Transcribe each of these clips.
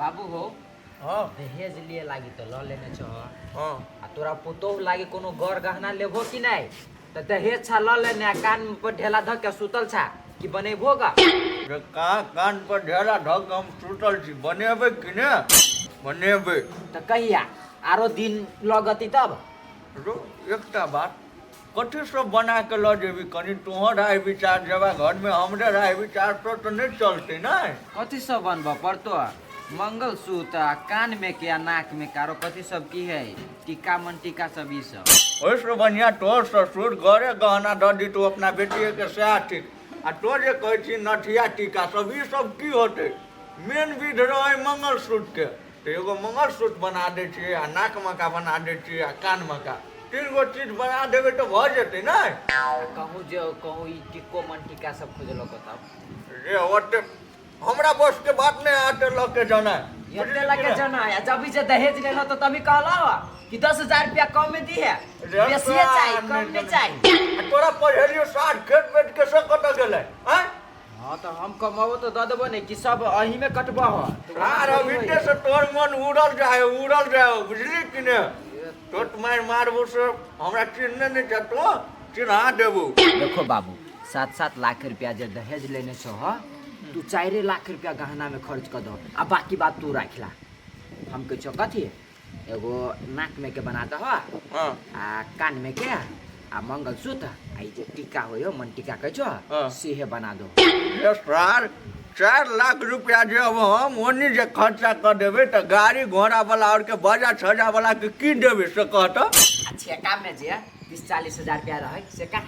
बाबू हो हाँ दहेज लिए लागी तो ल लेने छ हाँ आ तोरा पुतोह लागी कोनो गौर गहना लेबो कि नहीं तो दहेज छा ल लेने आ कान पर ढेला धक के सुतल छा कि बनेबो गा रे कहाँ कान पर ढेला ढक हम सुतल छी बनेबे कि ने बनेबे तो कहिया आरो दिन लगती तब रो एकटा बात कथी सब बना के ल जेबी कनी तोहर राय विचार जबा घर में हमरे राय विचार तो नहीं चलते ना कथी सब बनबो पड़तो मंगलसूत्र आ कान में के आ नाक में कारो कथी सब की है टीका मन टीका सब ई सब ओइसे बढ़िया तोहर ससुर घरे गहना द दी तो अपना बेटी के सेहा ठीक आ तो जे कहै छी नथिया टीका सब ई सब की होते मेन विध रहे मंगलसूत्र के तो एगो मंगलसूत्र बना दे छी आ नाक मका बना दे छी आ कान मका तीन गो चीज बना देबे तो भ जेते ना कहूँ जो कहूँ ई टिक्को मन टीका सब खोजलो बताओ रे ओते हमरा बस के बात नहीं आते लोग के जाना इतने लगे जाना है जब भी से दहेज लेना तो तभी कहला कि 10,000 रुपया कम में दी है बेसी चाहिए कम में चाहिए तोरा पढ़ेलियो 60 खेत बेच के से कत गेलै हैं हाँ तो हम कमाबो तो दे देबो नहीं कि सब अही में कटबा हो यार अभी से तोर मन उड़ल जाए बुझली कि ने तो तुम्हारे मारबो से हमरा चिन्ह नहीं जतो चिन्हा देबो देखो बाबू 7-7 लाख रुपया जे दहेज लेने छो ह तू 4 लाख रुपया गहना में खर्च कर दो आ बाकी बात तू रखला हम कह छो कथी एगो नाक में के बना दो हां आ कान में के आ मंगलसूत्र आ जे टीका होयो मन टीका कह छो सेहे बना दो ये सर 4 लाख रुपया जे अब हम ओनी जे खर्चा कर देबे तो गाड़ी घोड़ा वाला और के बाजा छजा वाला के की देबे से कहत अच्छा काम में जे 30-40 हजार रुपया रहे से का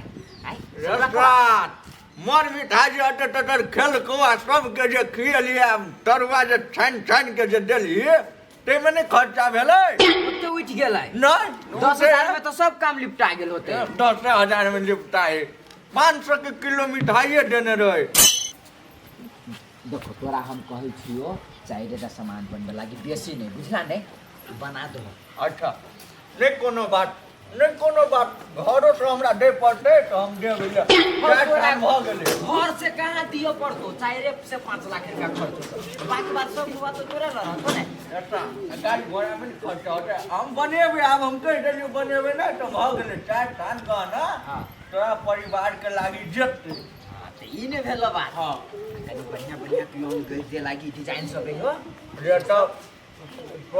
आई रेस्टोरेंट मर मिठाई जे अटे टटर खेल कोआ सब के जे खियलिया तरुआ जे छान के जे देलिए ते में नहीं खर्चा भेलै ओते उठ गेलै नहीं 10,000 में तो सब काम निपटा गेल होते 10,000 में निपटाए 500 के किलो मिठाई देने रहे देखो तोरा हम कहै छियो चाहे टा सामान बनबे लागी बेसी नहीं बुझला नहीं बना दो अच्छा नहीं कोनो बात घरों से हमरा दे पड़ते तो हम दे भैया क्या भ गेलै घर से कहाँ दियो पड़तो 4 से 5 लाख रुपया खर्च होतो बाकी बात सब हुआ तो तोरा रहतो ने ऐसा गाड़ी घोड़ा में खर्चा होता है हम बनेबे अब हम कह देलियो बनेबे ना तो भ गेलै चार धान का ना तोरा परिवार के लागी जते तो ई ने भेलो बात हां कनी बढ़िया पियोन गई दे लागी डिजाइन सब हो रे तो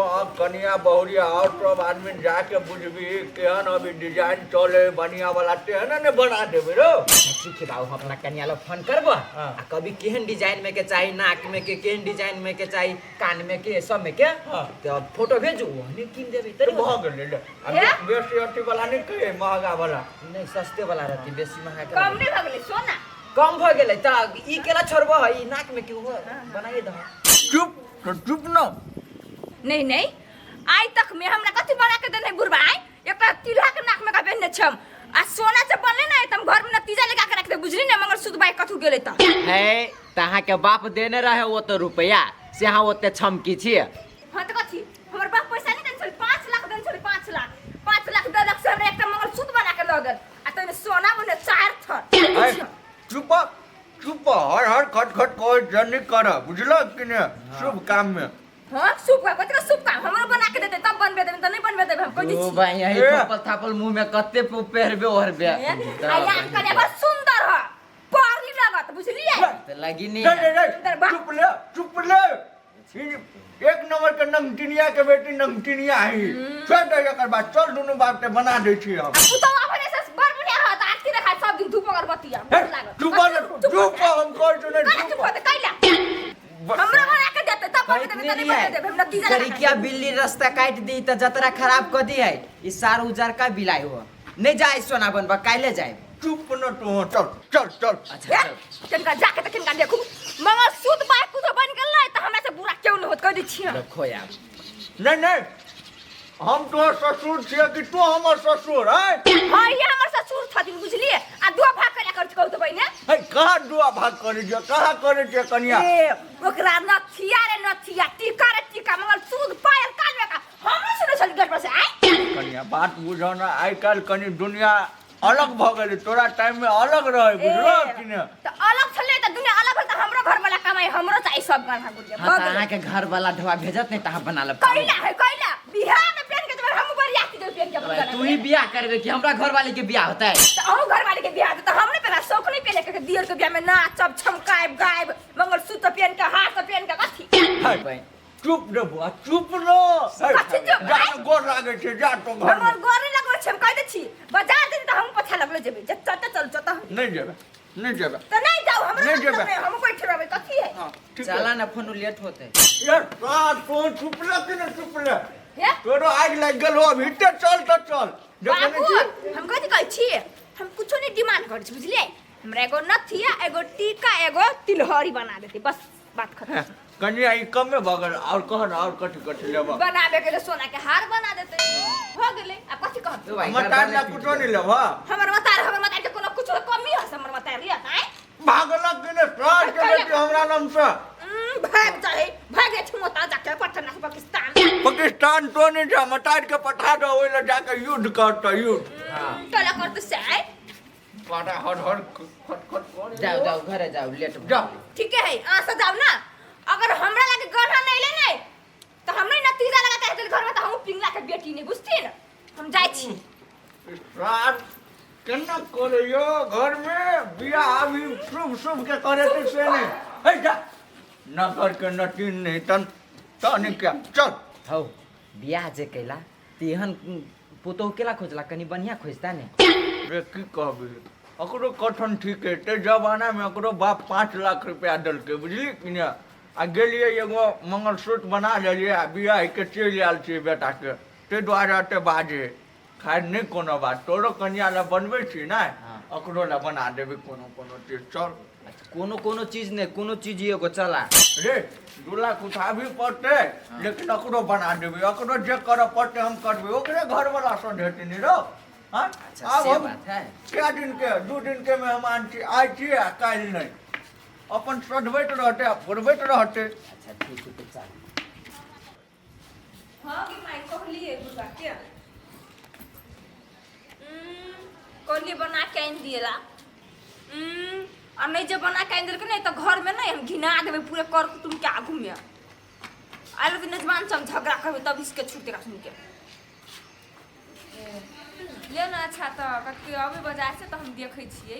अब कनिया बहुरिया और सब आदमी जाके बुझबी केहन अभी डिजाइन चले बढ़िया वाला तेहन ने बना देबे रो ठीक है बाबू हम अपना कन्या लो फोन करबो आ कभी केहन डिजाइन में के चाहिए नाक में के केहन डिजाइन में के चाहिए कान में के सब में के तो फोटो भेजू हने किन देबे तरी भ गेलै ले अब बेसी अथी वाला नहीं कहे महंगा वाला नहीं सस्ते वाला रहती बेसी महंगा कम नहीं भ गेलै सोना कम भ गेलै त ई केला छोड़बो ई नाक में के हो बनाइए दो चुप न नहीं आज तक में हमरा कथि बना के देने बुढ़बा आई एकटा तिलहा के नाक में का पहनने छम आ सोना से बनले ना तुम घर में नतीजा लगा के रख दे बुझली ना मगर सुध बाई कथु गेले त है तहा के बाप देने रहे वो तो रुपया से हां ओते छमकी छी हां त कथि हमर बाप पैसा नहीं देन छल 5 लाख देन छल 5 लाख दे दक से एकटा मगर सुध बना के लगल आ तने सोना बने 4 थर चुप हर खट कोई जनी कर बुझलो कि ने शुभ काम में हां शुभ काम हमरो बना के देते तब बनबे देबे त नहीं बनबे देबे हम कह दी ओ भाई यही थापल मुंह में कत्ते पेरबे ओरबे आया कने बस सुंदर ह पारी लागत बुझलिए त लगी नहीं चुप ले एक नंबर के नंगटिनिया के बेटी नंगटिनिया है छोड़ दे एकर बाद चल दुनु बाप के बना दे छी हम पुतवा अपने से बर बुनिया ह त आरती देखा सब दिन धूप अगरबत्ती लागत चुप हम कर जो नहीं चुप होते कैला हमरा बना के देते तब बना देबे त नहीं बना देबे हम नतीजा करिकिया बिल्ली रास्ता काट दी त जतरा खराब क दी है ई सार उजार का बिलाई हो नहीं जाए सोना बनबा काले जाए चुप न तो चल अच्छा कनका जाके त कनका देखू मगर सुध बाई कुछ बन गेल नै त हमरा से बुरा क्यों न होत कह दी छी रखो यार नहीं हम तो ससुर छिए कि तू हमर ससुर है हां ये हमर ससुर छथिन बुझलिए आ दो भाग करे कर कहू त बहिने है कहां दुआ भाग करे जे कहां करे जे कन्या ए ओकरा नथिया टीका रे टीका मगर सुध पायल कान में का हम सुने चल गेट पर से आई कन्या बात बुझो ना आई काल कनी दुनिया अलग भ गेलै तोरा टाइम में अलग रहे बुझलो कि ने त अलग छले त दुनिया अलग त हमरो घर वाला कमाई नहीं हमरो चाहिए सब गहना गुड़िया हाँ तो अहाँ के घर वाला ढवा भेजत नहीं तो बना लब कैला है कैला बिहार में पहन के तो हम बरियाती दे पहन के अपन गहना तू ही बियाह करबे कि हमरा घर वाले के बियाह होता है तो हम घर वाले के बियाह तो हमने पहला शौक नहीं पहले के दियर के बियाह में नाचब छमकाएब गायब मंगलसूत्र पहन के हार से पहन के कथी चुप रे बुआ चुप रो कथी चुप जा गोर लागे छे जा तो घर हमर गोरे लगो छम कह दे छी बाजार दिन तो हम पछा लगले जेबे जत्ता चल चता नहीं जेबे नहीं जेबे तो नहीं जाओ हमरा नहीं जेबे। हम बैठे रहबे कथी है हां ठीक चला है ना फोन लेट होते यार साथ तो चुप ले कि ना चुप ले हे तोरो आग लग गेल हो भीतर चल तो चल बाबू हम कथी कहै छी हम कुछो नहीं डिमांड करै छी बुझलिए हमरा एगो नथिया एगो टीका एगो तिलहरी बना देती बस बात खत्म कन्या ई कम में भगल और कह ना और कथी लेबा बनाबे के लिए सोना के हार बना देते हो गेले अब कथी कहब मतार ला कुछो नहीं लेबा हमर मतार के कोनो कुछ कमी है हमर मतार लिया हैं भागल कि ने साथ के बेटी हमरा नाम से भाग जाए भागे छी मोता जाके पटना से पाकिस्तान पाकिस्तान तो नहीं जा मतार के पठा दो ओइला जाके युद्ध करता युद्ध चला करते से पाटा हट खट जाओ जाओ घरे जाओ लेट जाओ ठीक है आ से जाओ ना अगर हमरा लगे गहना नहीं ले नहीं तो हमरे नतीजा लगा के हेतल घर में तो हम पिंगला के बेटी नहीं बुझती ना हम जाई छी रात केना करियो घर में बियाह अभी शुभ के करे तो से नहीं है जा न कर के नटीन नहीं तन क्या चल हौ बियाह जे कैला तेहन पुतोह केला खोजला कनी बढ़िया खोजता ने रे की कहबी ओकरो कथन ठीक है ते जमाना में ओकरो बाप 5 लाख रुपया दल के बुझली कि ने आ गेलिए एगो मंगलसूत्र बना लेलिए आ बियाह के चलि आयल छी बेटा के ते द्वारा ते बाजे खैर नहीं कोनो बात तोरो कन्या ला बनबै छी ना ओकरो ला बना देबी कोनो चीज चल कोनो चीज ने कोनो चीज एगो चला रे 2 लाख उठाबी पड़ते लेकिन ओकरो बना देबी ओकरो जे करऽ पड़ते हम करबे ओकरे घर वाला सँ ढेटी नहीं रो हां अच्छा से बात है क्या दिन के 2 दिन के मेहमान छी आइ छी आ काल्हि नहीं अपन सधबैत रहते आ फुरबैत रहते अच्छा ठीक है तो चल हां कि माई कहलिए बुआ के कहलिए बना के आइन दिएला और नहीं जब बना के आइन देलके नहीं तो घर में नहीं हम घिना देबे पूरे कर कुटुम के आगू में आइलो दिन जवान संग झगड़ा करबे तब इसके छूट के सुन के ले ना अच्छा तो कते अबे बाजार से तो हम देखै छियै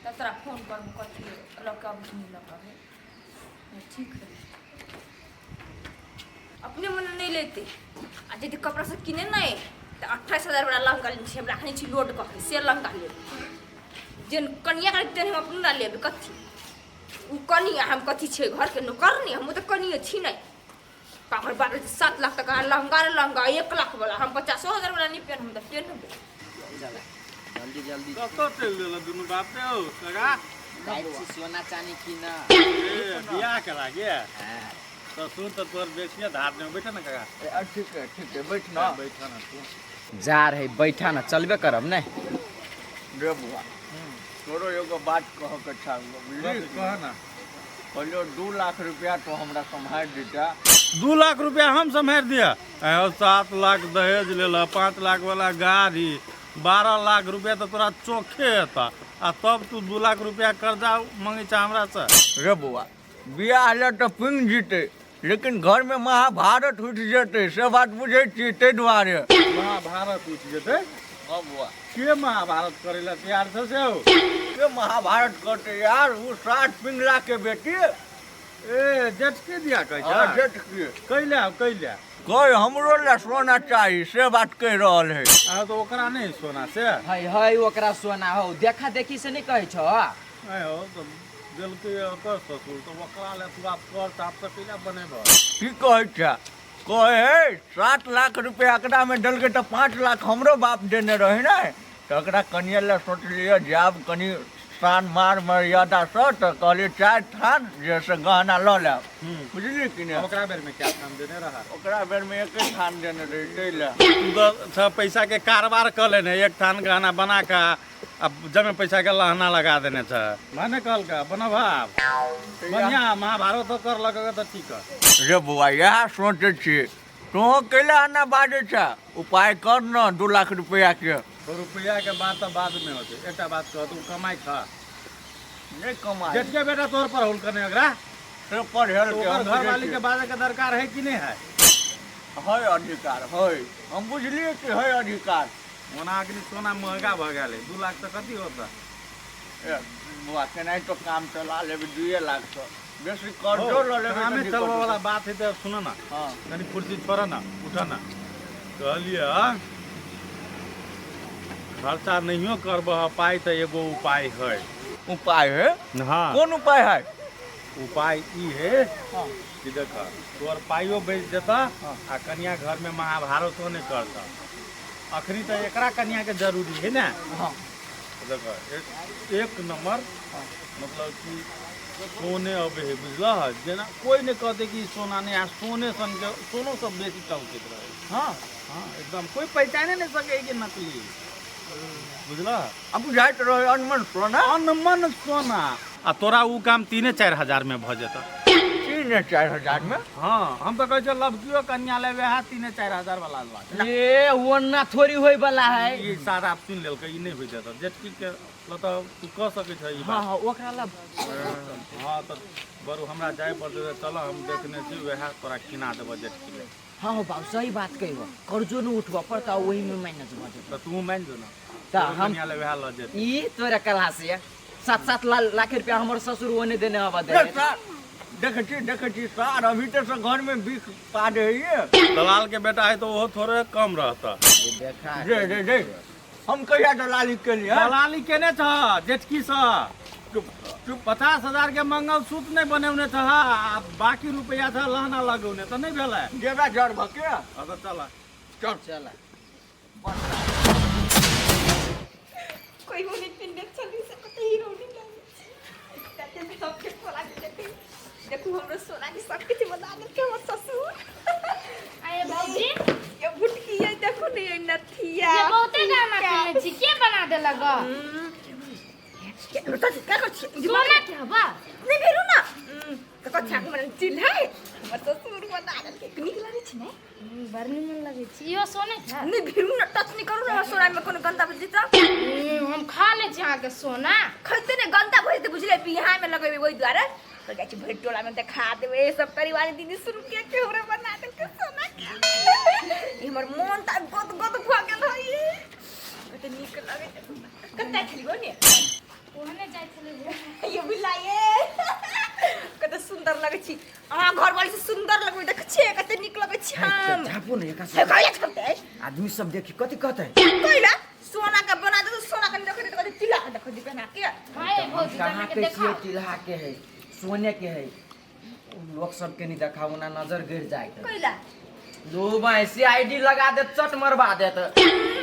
तब तोरा फोन पर कथी लक अब नहीं लक ठीक है अपने मन नहीं लेते आ यदि कपड़ा से किने नहीं तो 28,000 वाला लहंगा ले हम रखने छी लोड कर से लहंगा ले जेन कनिया के तेन हम अपना लेबे कथी उ कनिया हम कथी छे घर के नौकर नहीं हम तो कनिया छी नहीं पापर 7 लाख तक लहंगा 1 लाख वाला हम 50,000 वाला नहीं पहन हम तो पहन जल्दी जल्दी कतो चल गेल दुनु बाप रे ओ सगा सोना चांदी की ना ए बियाह करा गे हां तो सुन तो तोर बेटिया धार में बैठा ना काका ठीक है बैठ ना बैठा ना तू जा रहे बैठा ना चलबे करब ने रे बुआ तोरो एगो बात कह के छा बुझली कह ना कहलो 2 लाख रुपया तो हमरा संभाल देता 2 लाख रुपया हम संभाल दिया 7 लाख दहेज लेला 5 लाख वाला गाड़ी 12 लाख रुपया तो तोरा चोखे था आ तब तू 2 लाख रुपया कर्जा मांगे छ हमरा से रे बुआ बियाह ले तो पिंग जीते लेकिन घर में महाभारत उठ जेते से बात बुझे छी ते द्वारे महाभारत उठ जेते हां बुआ के महाभारत करेला तैयार छ से हो के महाभारत करते यार वो 60 पिंगला के बेटी ए जेठ के दिया कह हां जेठ के कैला कोई हमरो ले सोना चाहिए से बात कह रहल है आ तो ओकरा नहीं सोना से है ओकरा सोना हो देखा देखी से नहीं कहै छ आय हो तो दिल के ओकर ससुर तो ओकरा ले तू बात कर साफ से कैला बनेबो की कहै छ कहे 7 लाख रुपया एकरा में डल के तो 5 लाख हमरो बाप देने रहे ना तो एकरा कनिया ले सोच लिया जाब कनी शान मार मर्यादा से तो कहले 4 थान जैसे गहना ल ले बुझली कि नहीं ओकरा बेर में क्या काम देने रहा ओकरा बेर में एक थान देने रहे ले ले तू तो सब पैसा के कारोबार कर लेने एक थान गहना बना का अब जमे पैसा के लहना लगा देने छ माने कहल का बना भाव बढ़िया महाभारत तो कर लगे तो ठीक है रे बुआ यह सोचे छी तो कैला ना बाजे छ उपाय कर न 2 लाख रुपया के तो रुपया के बात तो बाद में होते एकटा बात कह तू कमाई खा नहीं कमाई जेठ के बेटा तोर पर होल करने अगरा पेपर हेल के हम घर वाली बुझै के बाजे के दरकार है कि नहीं है? है अधिकार है, हम बुझलिए कि है अधिकार। ओना अग्नि सोना महंगा भ गेल 2 लाख तक कथी होता? ए, बुआ केनाइ तो काम चला लेबै 2 लाख से बेसी कर्जो ल लेबै हमें तऽ चलवा दिक्कत वाला बात है तो सुनो ना, हाँ कनी कुर्सी छोड़ा ना, उठा ना। कहलिए हाँ? खर्चा नहियो करबह पाई तो एगो उपाय है। उपाय है, हाँ कोन उपाय है? उपाय ई है हाँ कि देख तोर पाइयो बेच देता हाँ। आ कन्या घर में महाभारतो नहीं करता। अखनी तो एकरा कन्या के जरूरी है ना। हाँ देख एक नंबर मतलब कि सोने अब है बुझल जेना कोई नहीं कहते कि सोना नहीं आ सोने सन के सोनो सब बेसी चलते रहे। हाँ हाँ एकदम कोई पहचाने नहीं सके कि नकली बुझल। अब बुझाइत रहे अनमन सोना अनमन सोना आ तोरा उ काम 3-4 हजार में भ जेता। 3-4 हजार में। हाँ हम तो कहे छे लड़कियों कन्या लेवे है 3-4 हजार वाला लाग। ये वरना थोड़ी होय वाला है। ये सारा आप सुन लेल ई नहीं होई जाता जेटकी के मतलब तू कह सके छ ई हाँ बात। हाँ ओकरा ला हाँ तो बरु हमरा जाय पड़ते तो चलो हम देखने छी वह तोरा किना देबो जेटकी ले। हाँ हो बाबू सही बात कहिबो, कर्जो न उठबो पड़ता वही में मैनेज भ जेतै। तो तू मान जो ना तो तोरो हम कन्या ले वह ल जेत। ई तोरा कला से 7-7 लाख रुपया हमर ससुर ओने देने हवा दे। देखै छी सर अभी तो से घर में बिक पा दे ये दलाल के बेटा है तो वो थोड़े कम रहता। देखा दे हम कहिया दलाली के लिए दलाली केने छ जेटकी सा 50,000 के मंगल सूत्र नहीं बनौने था आ बाकी रुपया था लहना लगौने तो नहीं भेल है। जेबा जड़ भके अब चला चल चला कोई होने पिंडे चली से कते हीरो नहीं लागे कते सब के सोना के देखू हमरो सोना के सब कुछ बना दे के हमर ससुर। आए बाबूजी ये बुटकी ये देखो ने ये नथिया ये बहुते गाना पहने छी के बना दे लगा क्या कर सोना क्या बा नहीं भेरू ना तो कछा के मन चिल है हमर ससुर बना दे के निक लागे छी ने बरनी मन लगे छी यो सोने क्या नहीं भेरू ना टच नहीं करू ना सोना में कोनो गंदा बुझी त हम खा ले छी आके सोना खइते ने गंदा भइते ते बुझले बिहार में लगेबे ओइ द्वारा तो जाय छी भर टोला में देखा देबे सब परिवार दीदी शुरू के हमरा बना दे के सोना के हमर मन त गद गद भ गेल होई कते निक लागे कते खेलिबो ने ओहने जाय छले ये बुलाए कते सुंदर लगे छी अहाँ घर वाली से सुंदर लगबे देख छी कते निक लगे छी हम झापो न एका हे कहले छते आदमी सब देखी कथी कहते कइला सोना का बना दे सोना का देख दे तिला देख दी पहना के हाय भौजी कहाँ बना के के देखा छिए तिलहा के है सोने के है लोग सब के नहीं देखाओ ना नजर गिर जाए कइला दो भाई CID लगा दे चट मरवा दे तो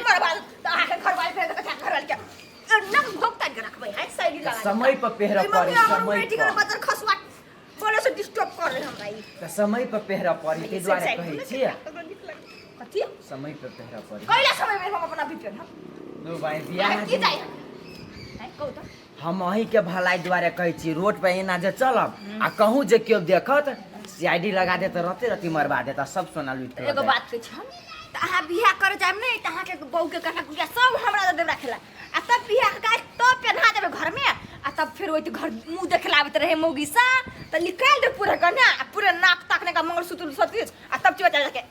बर्बाद त आके घर वाली फेर कथा घर वाली के नक भोगता के रखबै है सैली लगा समय पर पेहरा पड़ी समय बेटी के पर बदर खसवा बोले से डिस्टर्ब कर रहे हमरा ई तो समय पर पेहरा पड़ी के द्वारा कहै छिए कथी समय पर पेहरा पड़ी कइला समय में हम अपना बिपिन हम दो भाई बियाह की जाय है कहू त हम अही के भलाई द्वारा कहै छी रोड पे एना जे चलब आ कहूँ जे केओ देखत CID लगा दे तो रहते रहती मरवा देता सब सोना लूट के एगो बात कहै छी हम त अहाँ बियाह करे जाब नै त अहाँ के बहू के कथा कुटिया सब हमरा दे राखेला आ तब बियाह का तब पहना देबे घर में आ तब फिर ओइ घर मुंह देखलाबत रहे मौगी सा त निकाल दे पूरा गना पूरा नाक ताकने का मंगलसूत्र सब चीज आ तब चोटा जाके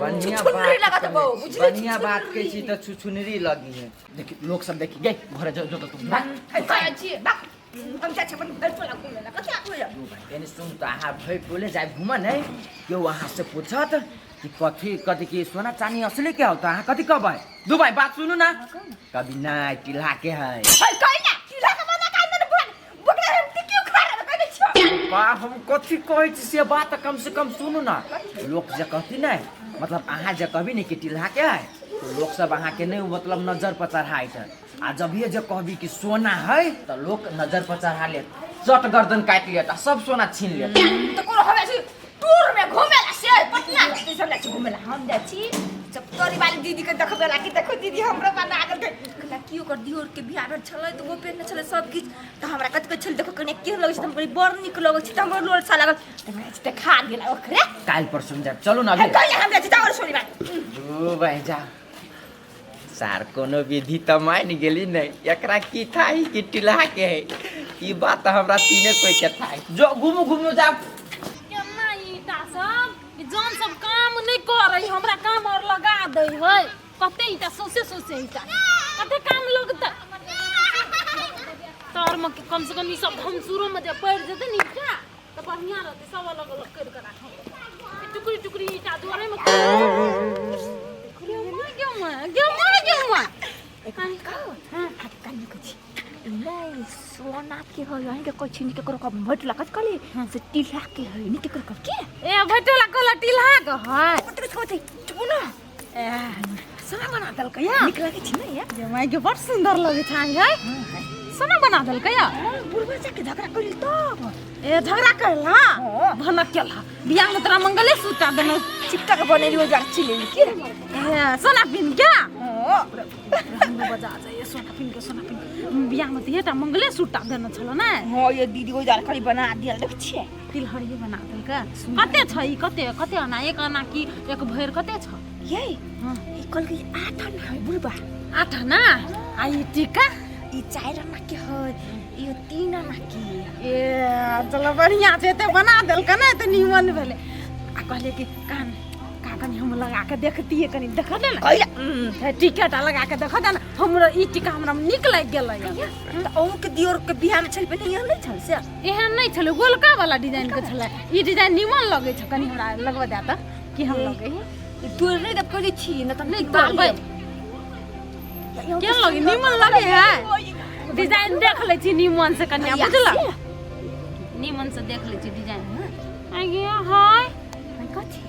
बढ़िया छुछुनरी लगा बात दे बहू, बुझली? बढ़िया बात छुछुनरी। कहै छी तो छुछुनरी लगी है देखी लोग सब देखी गई घर जो तो तुम काय छी बाक हम चाचा अपन घर टोला घूमे ना कथी आको जा यानी सुन तो अहाँ भई बोले जाए घूमन है कि वहाँ से पूछत कि कथी कथी की सोना चांदी असली क्या होता है कथी कब है दो भाई बात सुनू ना कभी ना टिल्हा के है हई कहि ना किला के मजा काल ने बुआ बकरा हम टिकियो खा रहा कहै छी बा हम कथी कहै छी से बात कम से कम सुनू ना लोग जे कहती ना मतलब अहाँ जे कहबी नहीं कि टिल्हा के है तो लोग सब अहाँ के नहीं मतलब नजर पर चढ़ाई है आ जब ये जो कहबी कि सोना है तो लोग नजर पर चढ़ा ले चट गर्दन काट लेता सब सोना छीन लेता तो कोनो हमे छी टूर में घूमेला से पटना से सब लाची घूमेला हम जा छी जब तोरी वाली दीदी के देखबेला कि देखो दीदी हमरा बना के कला कियो कर दियोर के बियाह में छलै तो वो पेन छलै सब किछ त हमरा कत छल देखो कने के लगै छ हम बड़ी बड़ निक लगै छ त हमर लोल सा लागल त मैं त खा गेला ओकरे काल पर सुन जा चलो ना अभी कहिया हम जा छी तावर छोरी बात ओ भाई जा सार कोनो विधि त मान गेली नहीं एकरा की थाई कि टिल्हा के है ई बात तो हमरा तीने कोई के था जो घूमू घूमू जा केना ईटा सब जौन सब काम नहीं करे हमरा काम और लगा दे है कते ईटा सोसे ईटा कते काम लगता तोर में कम से कम ई सब हम शुरू में जे पड़ जते नी ईटा तो बढ़िया रहते सब अलग अलग कर के रखो टुकड़ी टुकड़ी ईटा दुआरे में क्यों नहीं सोना के हो यहीं के कोई छीन के करो का भट लागत कले से टिला के है नहीं के कर के ए भटला कोला टिला के है पत्ते छोटे चुप ना ए सोना बना दल के या निकला के छिना या जे माय के बड़ सुंदर लगे छाई है सोना बना दल के या बुढ़वा जाके झगड़ा करिल तो ए झगड़ा करला भनक केला बियाह में तोरा मंगले सूता देना चिपका के बनेली हो जा छिले के ए सोना पिन क्या हम बजा जाए सोना पिन बियाह में तेटा मंगले सूता देना छलो ना हां ये दीदी को जाल खाली बना दिया देख छिए तिलहरी बना दल का कते छ ई कते आना एक आना की एक भैर कते छ ये ई कल के 8 आना है बुढ़वा 8 आना आई टीका ई 4 आना के है ई 3 आना की ए चलो बढ़िया छै ते बना देल का ना त निमन भेले आ कहले कि कान काकन हम लगा के देखतिए कनी देख दे ना कहला टिकट लगा के देख दे ना हमरा ई टिका हमरा निक लाग गेलै त औ के दियोर के बियाह में छल पे नहीं हम नहीं छल से एहन नहीं छले गोलका वाला डिजाइन के छले ई डिजाइन निमन लगे छ कनी हमरा लगवा दे त कि हम लगे तू नहीं दब करी छी न त नहीं करबै के लगे निमन लगे है डिजाइन देख ले छी निमन से कन्या बुझला निमन से देख ले छी डिजाइन आगे हाय कथी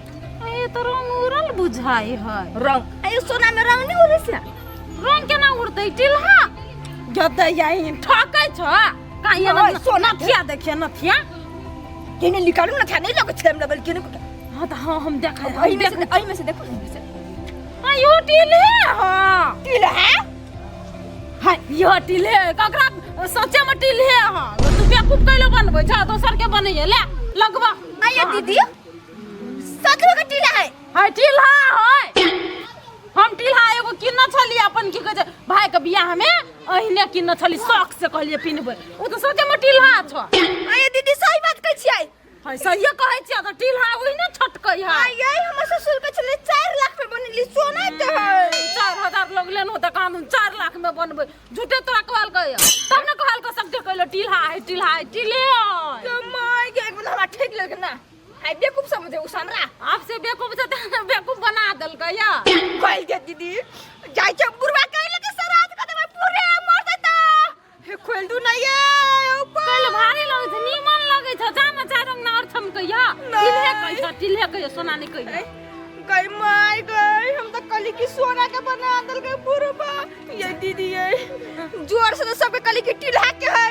ए तो रंग उड़ल बुझाई है रंग आयो सोना में रंग नहीं उड़े से रंग केना उड़तै टिल्हा गदे यही ठकै छ का ये ओए, सोना थिया देखिए न थिया केने निकालू ना था नहीं लगे छम लेवल केने हां त हां हम देख आई में से देखो आयो टिल्हे हां तिल है हाय यो टिल्हे ककरा सोचे में टिल्हे हां तू बेवकूफ कैलो बनबै छ दोसर के बनैए ले लगवा आया दीदी सच में तिल है हाय टिल्हा हाय हम टिल्हा एगो किन्न छली अपन की कहे भाई के बियाह में अहिने किन्न छली शौक से कहलिए पिनबै ओ त सोचे में टिल्हा छ आया दीदी सही बात कहै छियै हाय सही कहै छियै त टिल्हा ओहिने छटकै है आया हमर ससुर के छले 4 लाख में बनली सोना के है 4000 लोग लेनो त कानून 4 लाख में बनबै झूठे तोरा कहल गय तब न कहल क सबके कहलो टिल्हा है टिल्हे तो माय के एक बार हमरा ठीक लगे ना हाय बेवकूफ समझे उसनरा आपसे बेवकूफ से बेवकूफ बना दल गया कहल के दीदी जाय छ बुढ़वा कहले के सरात का देबै पूरे मर देता हे खोल दू नहीं है कल भारी लगे छ नीमन लगे छ जाना चाह रंग ना और थम कहिया टिल्हे कहिया सोना नहीं कहिया गई माय गई हम तो कली की सोना के बना दल के बुढ़वा ये दीदी ये जोर से तो सब कली की टिल्हा के है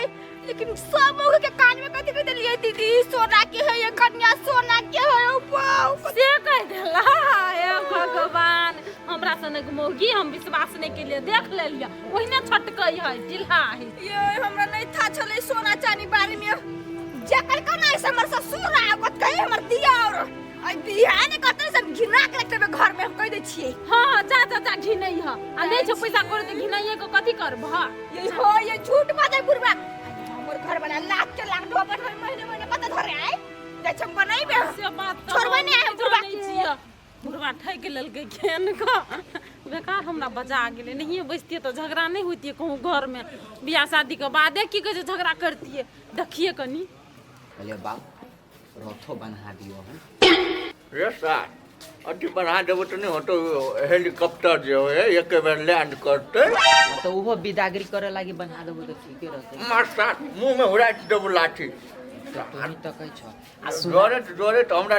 लेकिन सब मुंह के कान में कथि कह दिलिए दीदी सोना के है ये कन्या सोना के है वाओ से कह देला हे भगवान हमरा सने मोगी हम विश्वास नहीं के लिए देख ले लिया ओहिने छटकै है टिल्हा है ये हमरा नहीं था चले सोना चांदी बारे में जकर का नहीं समर ससुर आवत कहे हमर दिया और आई बियाह ने कतरे सब घिना के रखते घर में हम कह दे छिए हां जा घिनै ह आ नहीं छ पैसा कर दे घिनैए को कथि करब ये हो ये झूठ बात है बुढ़वा हमर घर वाला लाख के लाख डोबर महीने पता धरे आए जछम बनाइबे से बात छोड़बै नहीं हम बुढ़वा छिया बुढ़वा ठैक लेलकै खेन का बेकार हमरा बजा गेलै नहीं बचतिए तो झगड़ा नहीं होतिए कहूँ घर में बियाह शादी के बादे की कहे झगड़ा करतिए देखिए कनी कहलिए बाप रथो बना दियो हम रे साथ अति बढ़ा देबो तो नहीं होतो हेलीकॉप्टर जो है एक बार लैंड करते तो वो विदागरी करे लागी बना देबो तो ठीके रहते मार साथ मुंह में उड़ाई देबो लाठी तो तोही तो कहै छ आ जोरे तो हमरा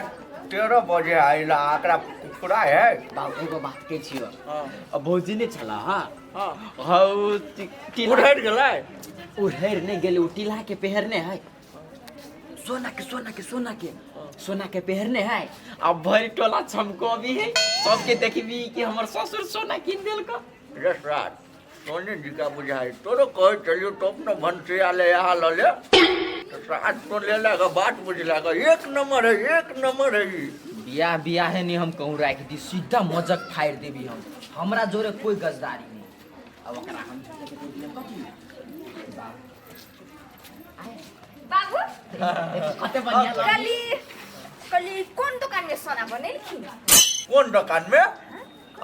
13 बजे आइला आकरा कुकुरा है बाबू को बात के छियो हां अब भौजी ने छला हां हां हाउ उड़ाई गेलै उड़ेर नहीं गेले टिल्हा के पहरने है सोना के पहरने है अब भर टोला छमको भी है सबके देखबी कि हमर ससुर सोना किन देल को रे साथ सोने जी का बुझाई तोरो कह चलियो तो अपना भंसे आले यहाँ ले तो साथ तो ले लगा बात बुझ लगा एक नंबर है बियाह है नहीं हम कहूँ राख दी सीधा मजक फाड़ देबी हम हमरा जोरे कोई गजदारी नहीं अब ओकरा हम बाबू कते बढ़िया लगी कली कली कौन दुकान में सोना बनेलखिन कौन दुकान में?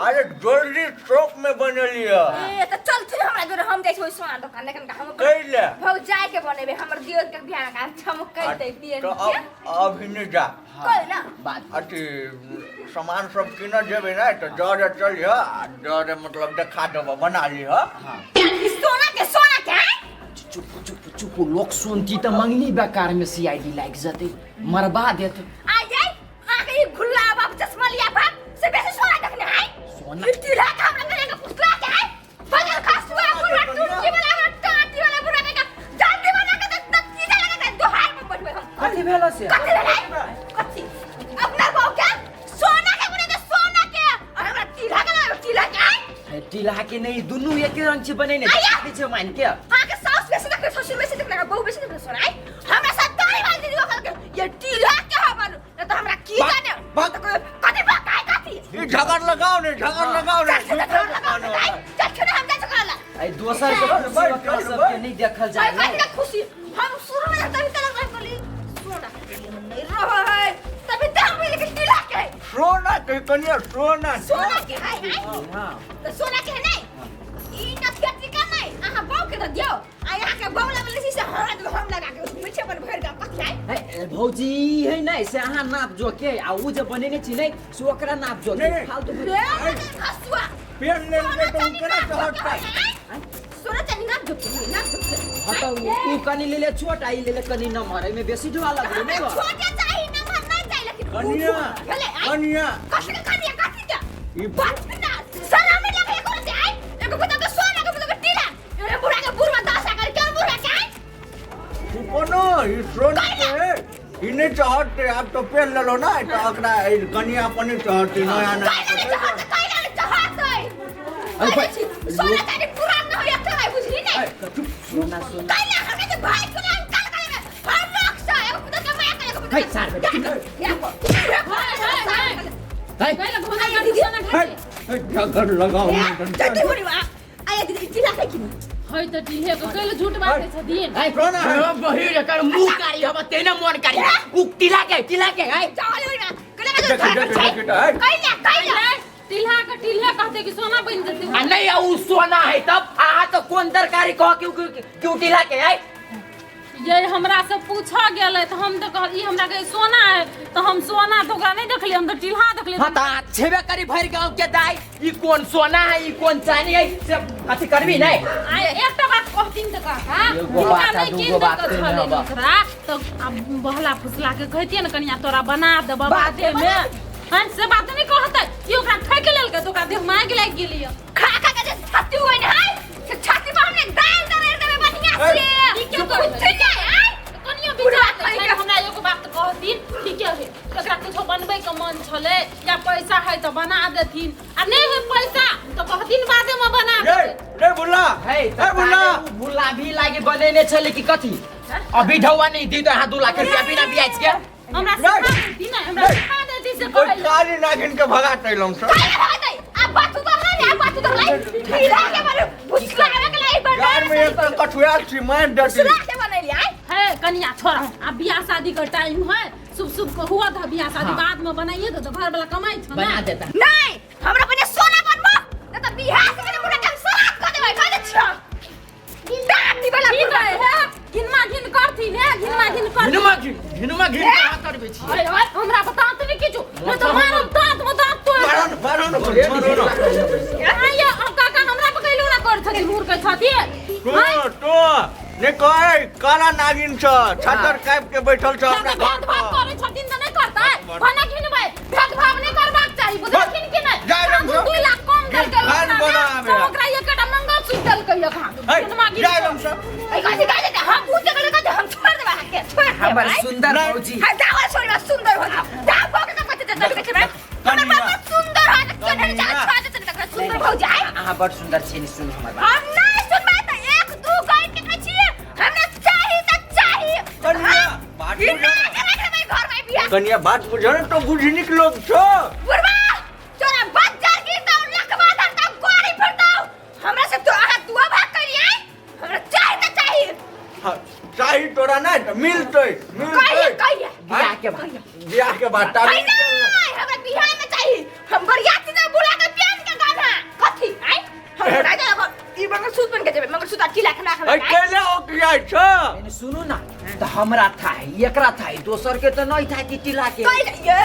अरे ज्वेलरी शॉप में बनेली है। ए त चल थे हमरा जोरे हम जाइ छी सोना दुकान लेकिन हम कैले? भौ जाए के बनेबे हमर दियोर के बियाह का चमक कई दे दिए तो अब ही नहीं जा। कोई ना अथी सामान सब किन जेबे ना तो जरे चलिए जरे मतलब देखा देबो बना ली है। सोना के चुप चुप चुप लोग सुनती तो मंगनी बेकार में सीआईडी लाग जते मरबा देते आ जाए आके खुला बाप चश्मा लिया बाप से बेसी सोना देखने है सोना तिला काम लगने का पुतला के है बगल खासुआ पूरा टूटी वाला टाटी वाला पूरा का जल्दी बना के तत्ती लगा के दो हाथ में बैठे हम कथी भेलो से कथी अपना बाप के सोना के बने के सोना के और हमरा तिला के टीला के नहीं दुनु एक रंग से बने ने पीछे मान के आके सास बेसी देख ससुर बेसी देख बहू बेसी देख सोना है हमरा साथ तारी वाली दीदी वखल के ये तिला के हवन न तो हमरा की जाने कथी बा काय कथी ये झगड़ लगाओ ने आई दोसर के सब के नहीं देखल जाए ना खुशी हम शुरू में तभी तक कहली सोना नहीं रहो है तभी दाम में लेके तिला के सोना के कनिया सोना के है हां तो सोना के नहीं ई न खेती का नहीं आहा बाऊ के दियो आ यहाँ के बाऊ लगे से हाथ में हम लगा के उस पीछे पर भर का कथी है भौजी है नहीं से अहाँ नाप जो के आ उ जे बनेने छी नहीं से ओकरा नाप जो के फालतू रे हसुआ पेन ले तो उनकरा चहट का सोना चांदी नाप जो हटाओ तू कनी ले ले छोट आई ले ले कनी न मरे में बेसी ढवा लगे नहीं बा छोटे चाहिए ना मन नहीं चाहिए लेकिन कनिया कथी का ई बात ना सलामी लगे कौन से आई एगो बता तो सोना के बता टीला अरे बुढ़ा के बुढ़वा 10 कर क्यों बुढ़ा के तू कोनो ई सोना के इने चहट आप तो पेन ले लो ना तो अकरा कनिया अपनी चहट नया ना सोना चांदी पुरान न हो एक तो बुझली नहीं सोना काला हमें तो भाई को अंकल करे हम लोग सा एगो बता तो मैं करे भाई सार पहले भोला का सोना खाए झगड़ लगाओ जल्दी बोली वा आया दीदी तिला है कि होय त टिहे को कइले झूठ बात छै दिन आई सोना बहिर कर मुंह कारी हम तेने मन कारी कुकटिला के आई चावल बोली ना कइला टिल्हा कहते कि सोना बन जते आ नहीं उ सोना है तब आ तो कोन तरकारी कह क्यों टिला के आई ये हमरा से पूछा गेलै त हम त कहली हमरा के सोना है तो हम सोना तो ओकरा नहीं देखली हम तो टिल्हा देखली हां ता छेबे करी भर गांव के दाई ई कोन सोना है ई कोन चांदी है से अथी करबी नहीं आ एकटा बात कहतीन त का हां एगो बात आ दूगो बात छले ओकरा तो अब बहला फुसला के कहतिए न कनिया तोरा बना दे बाते में हन से बात नहीं कहतै ई ओकरा ठक लेल के तो ओकरा देह मांग लाग गेलियो खा के जे छाती होय न है से छाती पर हमने दाल दरे देबे बढ़िया से ई क्यों कहतै कनिया विचार छै हमरा एगो बात कहतीन ठीक है ओकरा कुछ बनबै के मन छले या पैसा है तो बना देथिन आ नहीं है पैसा तो कहथिन बादे में बना दे रे बुल्ला है ए बुल्ला बुल्ला भी लागे बनेने छले कि कथी अभी ढौवा नहीं दी तो हां 2 लाख रुपया बिना ब्याज के हमरा सिखा देती ना हमरा सिखा देती से कोई कहले काली नागिन के भगा तैलम सर अब बात तो है बात तो है खीरा के बारे भुसला के लाई बना यार में एक कठुआ सीमेंट डटी भुसला के बनैली है है कन्या छोड़ा अब बियाह शादी का टाइम है शुभ को हुआ था बियाह शादी हाँ। बाद में बनाइए तो घर वाला कमाई था बना ना देता नहीं हमरा बने सोना बनबो न त बियाह से मेरे मुंडा के सलाद कर देबै कह दे छियो दादी वाला ठीक है घिनमा घिन करथी ने घिनमा घिन कर घिनुमा घिन कहाँ करबे छी अरे भाई हमरा बता तो नहीं किछु मैं तो मारो दांत में दांत तो मारो न आया काका हमरा पकैलो ना कर छथि मुर के छथि तो ने कहे काला नागिन छ छतर काप के बैठल छ हमरा घर बात करे छथिन त नहीं करता खाना खिनबै भेदभाव नहीं करबाक चाही बुझलखिन कि नहीं जाय रंग 2 लाख कम दर के खान बना आबे ओकरा एकटा मंगल सूत्र दल कहियो खा घिनमा घिन जाय रंग सर ए कथि कह दे हम पूछ के हम छोड़ देबा के छोड़ हमर सुंदर भौजी हां दावा छोड़ सुंदर हो जा भोग के कथि दे तब के हमर बाबा सुंदर हो जा कने जा छोड़ दे तक सुंदर हो जाए अहाँ बड़ सुंदर छी सुन हमर बात हम नहीं सुनबा त 1 2 कह के कहै छी हमरा चाहिए त चाहिए कन्या बात घर में बियाह कन्या बात बुझ न तो बुझ निकलो छ बुढ़वा तोरा बच्चा की तो लखवा दर त गोरी फरताओ हमरा से तो आहा दुआ भाग करिए हमरा चाहिए त चाहिए चाही तोरा ना तो मिलते कहिए कहिए बियाह के बाद बियाह के बाद नहीं हमरा बिहार में चाहिए हम बरियाती से बुला के प्याज के गाना कथी आई हम राजा ई मंगलसूत्र बन के जेबे मंगलसूत्र अच्छी लाखना अरे केले हो किया छ मैंने सुनो ना तो हमरा था एकरा था दोसर के तो नहीं था कि टिला के ये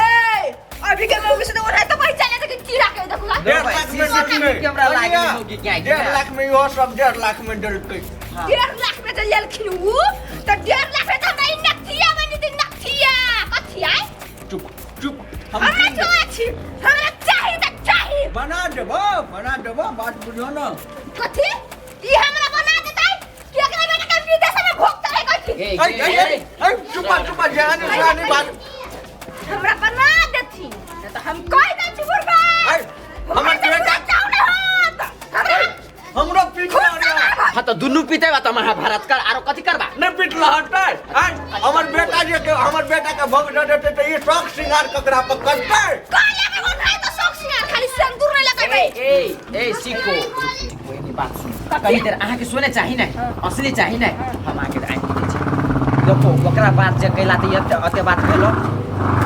अभी के मूवी से तो रहे तो भाई चले तो चिरा के देखूंगा 1.5 लाख में सीसीटीवी कैमरा लागे होगी क्या 1.5 लाख में वो सब 1.5 लाख में डलते 1.5 लाख में तो लेल खिलू तो 1.5 लाख में तो नहीं नथिया बनी थी नथिया कथी आई चुप चुप हमरा जो अच्छी हमरा चाहिए तो चाहिए बना देबो बात बुझो ना कथी ई हमरा बना देतै कि एकरा बेटा के विदेश में भोगता है कथी चुप जानी बात हमरा बना देथी तो हम कह दे छी बुढ़बा हमर बेटा हमरो पीछे हाँ तो दुनू पीते बा तो महाभारत कर आरो कथी करबा नहीं पिटला हटै हमर बेटा जे के हमर बेटा के भोग दे देते तो ये शौक श्रृंगार ककरा पर करतै काले में उठाए तो शौक सिंगार खाली सिंदूर नहीं लगाबै ए सिको कोई बात सुन कहीं देर अहाँ के सुने चाही ना असली चाही ना हम आके आइन के छी देखो ओकरा बात जे कैला त अते बात भेलो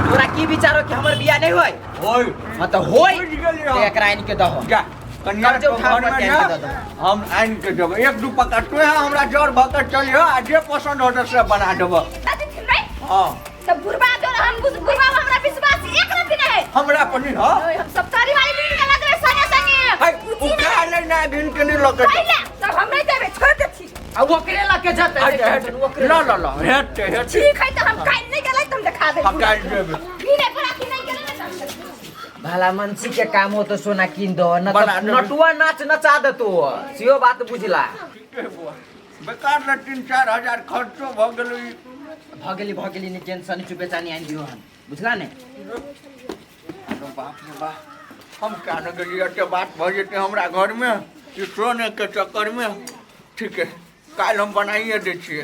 तोरा की विचारो कि हमर बियाह नहीं होय होय हां तो होय बुझ गेलियै ते एकरा आइन के दहो जा कन्या कर्ज उठा घर में के ना दे दो। हम आइन के देबो 1-2 पका तो हमरा जोर भकर चलियो आ जे पसंद होत से बना देबो दादी थिन भाई हां तो बुढ़बा जो हम बुढ़बा हमरा विश्वास एक रति नहीं है हमरा पनि हो हम सब सारी वाली दिन के लग रहे संगे संगे हाय उका ले ना दिन के नहीं लगे पहले तब हम नहीं देबे छोड़ दे छी आ ओकरे लके जाते ला हेट ठीक है तो हम काल नहीं गेलै तुम दिखा दे हम काल देबे पीने पर आखी नहीं गेलै ना भला मनसी के काम हो तो सोना किन दो न बना तो दो। नटुआ नाच नचा दे तो सियो बात बुझला बेकार ले 3-4 हजार खर्चो भ गेलै भगेली नि टेंशन चुपे चानी आइन दियो हम बुझला ने अरे बाप रे बाप हम क्या न गेलिए एते बात भ जेते हमरा घर में ये सोने के चक्कर में ठीक है काल हम बनाइए दे छिए